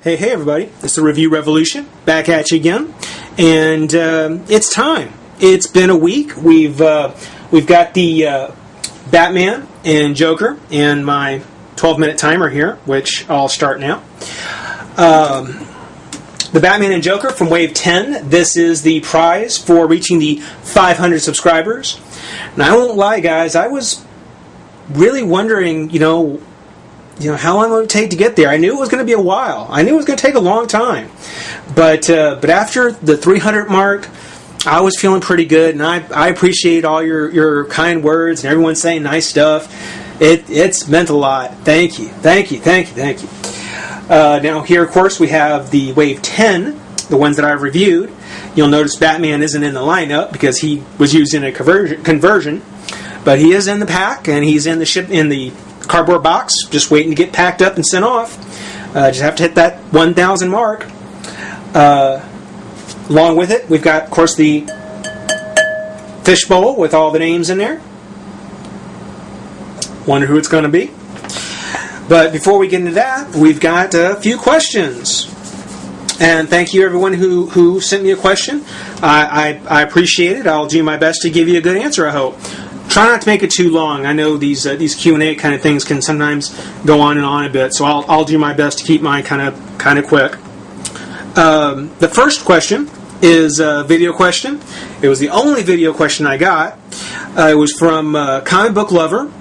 Hey everybody, it's the Review Revolution, back at you again, and it's time. It's been a week. We've got the Batman and Joker and my 12-minute timer here, which I'll start now. The Batman and Joker from Wave 10. This is the prize for reaching the 500 subscribers. And I won't lie, guys, I was really wondering, how long would it take to get there? I knew it was going to be a while. I knew it was going to take a long time. But after the 300 mark, I was feeling pretty good, and I appreciate all your kind words and everyone saying nice stuff. It's meant a lot. Thank you. Now here, of course, we have the Wave 10, the ones that I've reviewed. You'll notice Batman isn't in the lineup because he was used in a conversion, but he is in the pack, and he's in the cardboard box, just waiting to get packed up and sent off. Just have to hit that 1,000 mark. Along with it, we've got, of course, the fishbowl with all the names in there. Wonder who it's going to be. But before we get into that, we've got a few questions. And thank you, everyone who sent me a question. I appreciate it. I'll do my best to give you a good answer, I hope. Try not to make it too long. I know these Q&A kind of things can sometimes go on and on a bit, so I'll do my best to keep mine kind of quick. The first question is a video question. It was the only video question I got. It was from Comic Book Lover,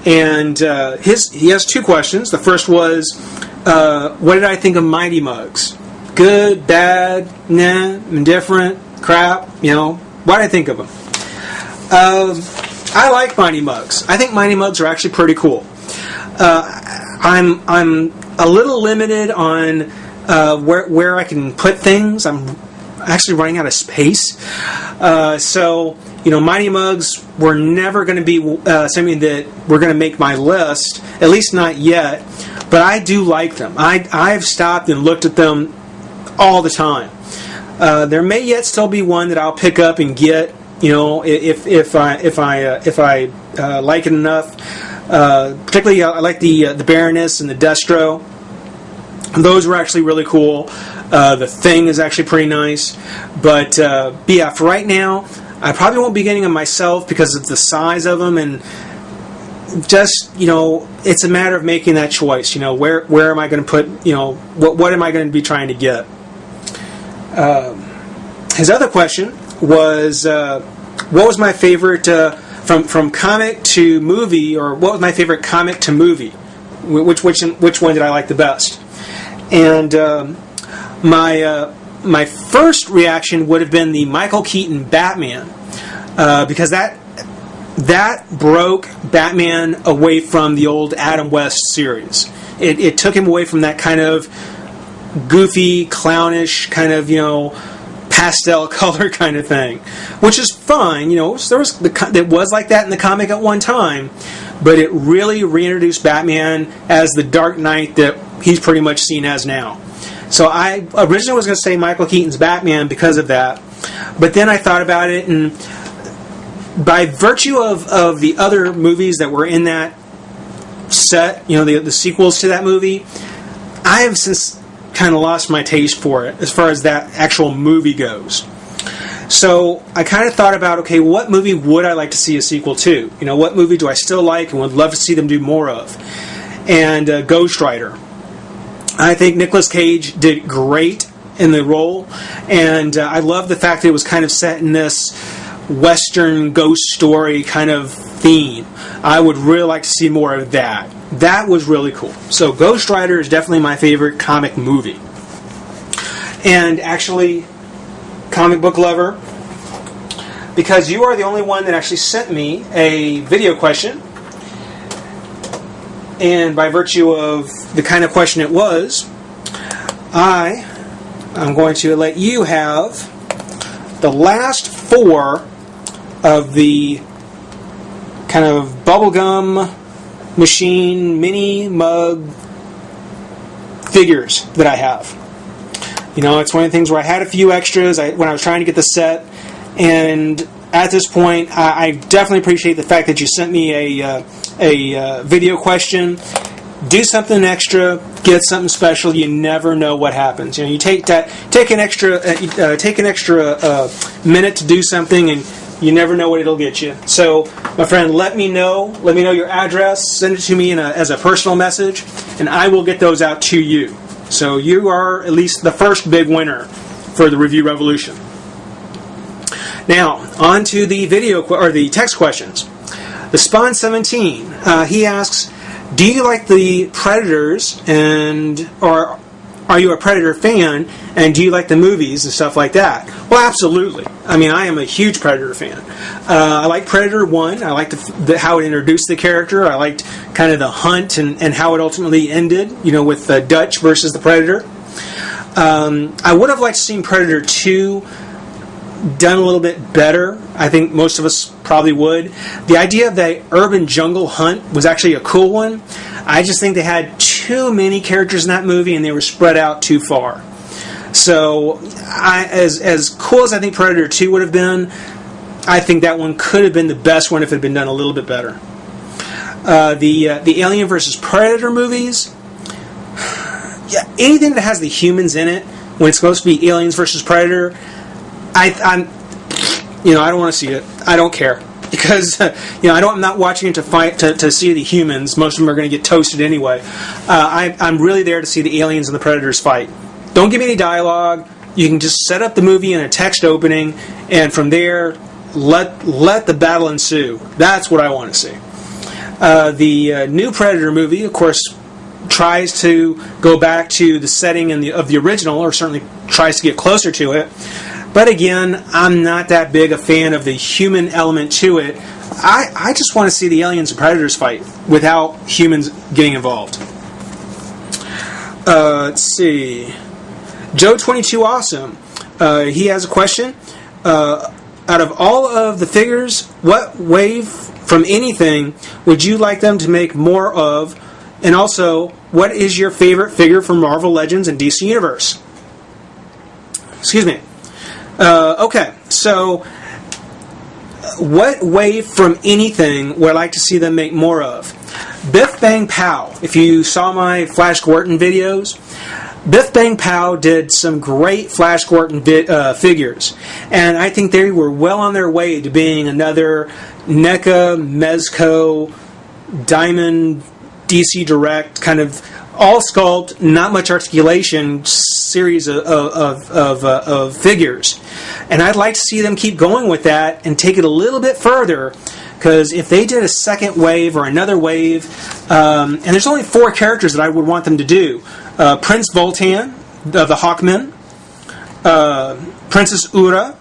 and he has two questions. The first was, what did I think of Mighty Mugs? Good, bad, nah, indifferent, crap, what did I think of them? I like Mighty Mugs. I think Mighty Mugs are actually pretty cool. I'm a little limited on where I can put things. I'm actually running out of space. So Mighty Mugs were never going to be something that we're going to make my list, at least not yet. But I do like them. I've stopped and looked at them all the time. There may yet still be one that I'll pick up and get. If I like it enough, particularly I like the Baroness and the Destro. Those were actually really cool. The Thing is actually pretty nice, but yeah, for right now, I probably won't be getting them myself because of the size of them, and just it's a matter of making that choice. Where am I going to put? What am I going to be trying to get? His other question was, what was my favorite from comic to movie, or what was my favorite comic to movie? Which one did I like the best? And my first reaction would have been the Michael Keaton Batman, because that broke Batman away from the old Adam West series. It took him away from that kind of goofy, clownish kind of pastel color kind of thing, which is fine. It was like that in the comic at one time, but it really reintroduced Batman as the Dark Knight that he's pretty much seen as now. So I originally was going to say Michael Keaton's Batman because of that, but then I thought about it, and by virtue of the other movies that were in that set, the sequels to that movie, I have since kind of lost my taste for it as far as that actual movie goes. So I kind of thought about, okay, what movie would I like to see a sequel to? What movie do I still like and would love to see them do more of? And Ghost Rider. I think Nicolas Cage did great in the role, and I love the fact that it was kind of set in this Western ghost story kind of theme. I would really like to see more of that. That was really cool. So Ghost Rider is definitely my favorite comic movie. And actually, Comic Book Lover, because you are the only one that actually sent me a video question, and by virtue of the kind of question it was, I'm going to let you have the last four of the kind of bubblegum machine mini mug figures that I have. It's one of the things where I had a few extras when I was trying to get the set, and at this point, I definitely appreciate the fact that you sent me a video question, do something extra, get something special. You never know what happens. You take an extra minute to do something, and you never know what it'll get you. So, my friend, let me know your address. Send it to me as a personal message, and I will get those out to you. So you are at least the first big winner for the Review Revolution. Now, on to the video or the text questions. The Spawn 17, he asks, do you like the Predators, or are you a Predator fan, and do you like the movies and stuff like that? Well, absolutely. I mean, I am a huge Predator fan. I like Predator 1. I liked how it introduced the character. I liked kind of the hunt and how it ultimately ended, with Dutch versus the Predator. I would have liked to see Predator 2 done a little bit better. I think most of us probably would. The idea of the urban jungle hunt was actually a cool one. I just think they had too many characters in that movie and they were spread out too far. So, as cool as I think Predator 2 would have been, I think that one could have been the best one if it had been done a little bit better. The Alien vs. Predator movies, yeah, anything that has the humans in it when it's supposed to be Aliens vs. Predator, I don't want to see it. I don't care because I'm not watching it to see the humans. Most of them are going to get toasted anyway. I'm really there to see the aliens and the Predators fight. Don't give me any dialogue. You can just set up the movie in a text opening, and from there, let the battle ensue. That's what I want to see. The new Predator movie, of course, tries to go back to the setting of the original, or certainly tries to get closer to it. But again, I'm not that big a fan of the human element to it. I just want to see the aliens and Predators fight without humans getting involved. Let's see. Joe22 Awesome. He has a question. Out of all of the figures, what wave from anything would you like them to make more of? And also, what is your favorite figure from Marvel Legends and DC Universe? Excuse me. Okay, so what wave from anything would I like to see them make more of? Biff Bang Pow. If you saw my Flash Gordon videos, Biff Bang Pow did some great Flash Gordon figures, and I think they were well on their way to being another NECA, Mezco, Diamond, DC Direct kind of all sculpt, not much articulation series of figures. And I'd like to see them keep going with that and take it a little bit further, because if they did a second wave or another wave, and there's only 4 characters that I would want them to do. Prince Voltan of the Hawkmen, Princess Ura,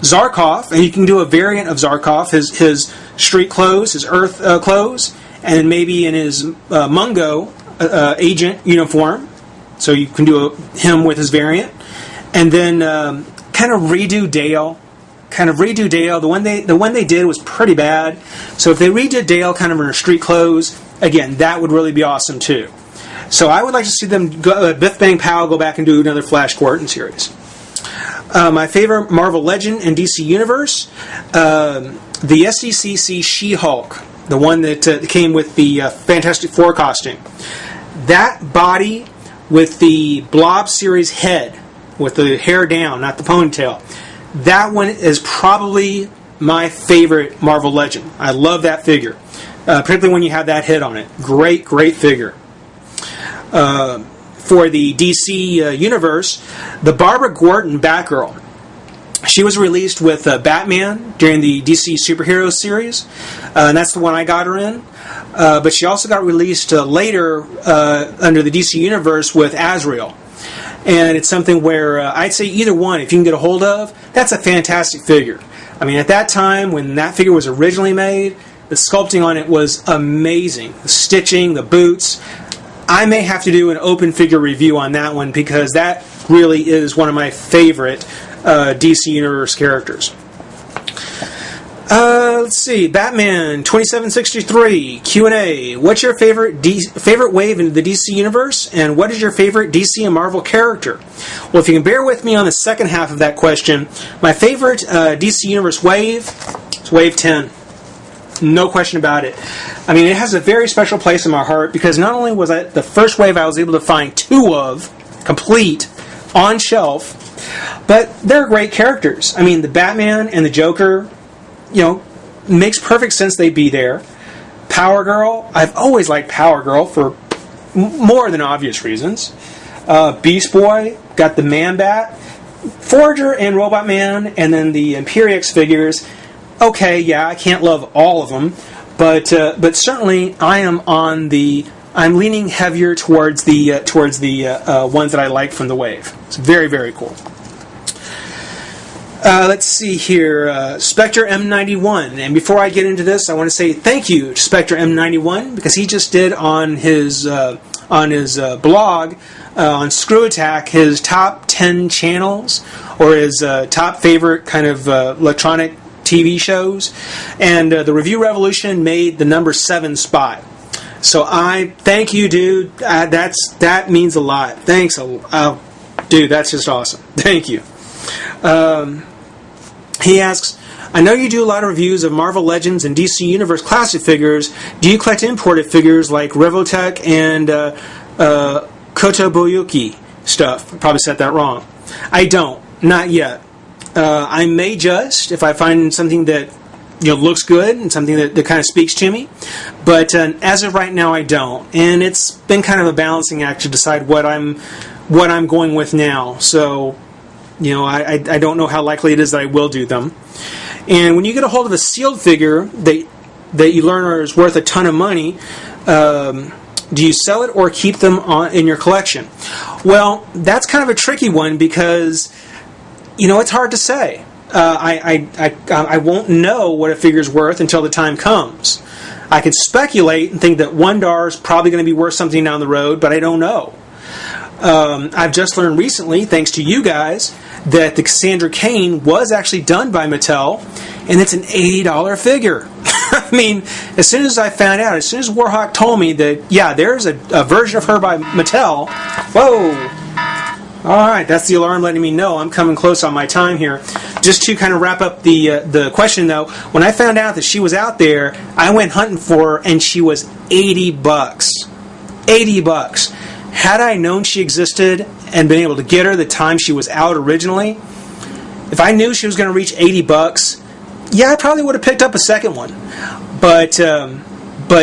Zarkov, and you can do a variant of Zarkov, his street clothes, his Earth clothes, and maybe in his Mungo agent uniform. So you can do him with his variant. And then kind of redo Dale. The one they did was pretty bad. So if they redid Dale kind of in her street clothes, again, that would really be awesome too. So I would like to see them, Biff Bang Pow, go back and do another Flash Gordon series. My favorite Marvel Legend and DC Universe, the SDCC She-Hulk, the one that came with the Fantastic Four costume. That body with the Blob series head, with the hair down, not the ponytail, that one is probably my favorite Marvel Legend. I love that figure, particularly when you have that head on it. Great, great figure. For the DC Universe, the Barbara Gordon Batgirl. She was released with Batman during the DC Superheroes series, and that's the one I got her in. But she also got released later under the DC Universe with Azrael. And it's something where I'd say either one, if you can get a hold of, that's a fantastic figure. I mean, at that time, when that figure was originally made, the sculpting on it was amazing. The stitching, the boots. I may have to do an open figure review on that one, because that really is one of my favorite DC Universe characters. Let's see, Batman 2763 Q&A. What's your favorite wave in the DC Universe, and what is your favorite DC and Marvel character? Well, if you can bear with me on the second half of that question, my favorite DC Universe wave is Wave 10. No question about it. I mean, it has a very special place in my heart because not only was it the first wave I was able to find 2 of, complete, on shelf, but they're great characters. I mean, the Batman and the Joker, makes perfect sense they be there. Power Girl, I've always liked Power Girl for more than obvious reasons. Beast Boy, got the Man-Bat, Forager and Robot Man, and then the Imperiex figures. Okay, yeah, I can't love all of them, but certainly I'm leaning heavier towards the ones that I like from the wave. It's very, very cool. Let's see here, Spectre M91. And before I get into this, I want to say thank you to Spectre M91 because he just did on his blog on Screw Attack his top 10 channels or his top favorite kind of electronic TV shows, and the Review Revolution made the number 7 spot. So I thank you, dude. That means a lot. Thanks, dude. That's just awesome. Thank you. He asks, I know you do a lot of reviews of Marvel Legends and DC Universe classic figures. Do you collect imported figures like Revotech and Kotobuyoki stuff? I probably said that wrong. I don't. Not yet. I may just, if I find something that looks good and something that kind of speaks to me. But as of right now, I don't. And it's been kind of a balancing act to decide what I'm going with now. So, I don't know how likely it is that I will do them. And when you get a hold of a sealed figure that you learn is worth a ton of money, do you sell it or keep them in your collection? Well, that's kind of a tricky one because it's hard to say. I won't know what a figure's worth until the time comes. I can speculate and think that $1 is probably going to be worth something down the road, but I don't know. I've just learned recently, thanks to you guys, that the Cassandra Cain was actually done by Mattel, and it's an $80 figure. I mean, as soon as I found out, as soon as Warhawk told me that, yeah, there's a version of her by Mattel, whoa! Alright, that's the alarm letting me know I'm coming close on my time here. Just to kind of wrap up the question, though, when I found out that she was out there, I went hunting for her, and she was $80. $80. Had I known she existed and been able to get her the time she was out originally, if I knew she was going to reach $80, yeah, I probably would have picked up a second one. But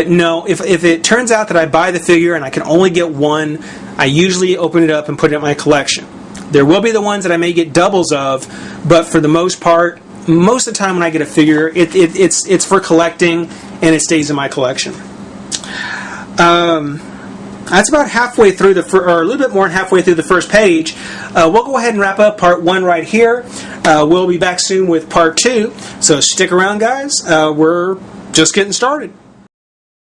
no, if it turns out that I buy the figure and I can only get one, I usually open it up and put it in my collection. There will be the ones that I may get doubles of, but for the most part, most of the time when I get a figure, it's for collecting and it stays in my collection. That's about halfway through or a little bit more than halfway through the first page. We'll go ahead and wrap up part 1 right here. We'll be back soon with part 2. So stick around, guys. We're just getting started.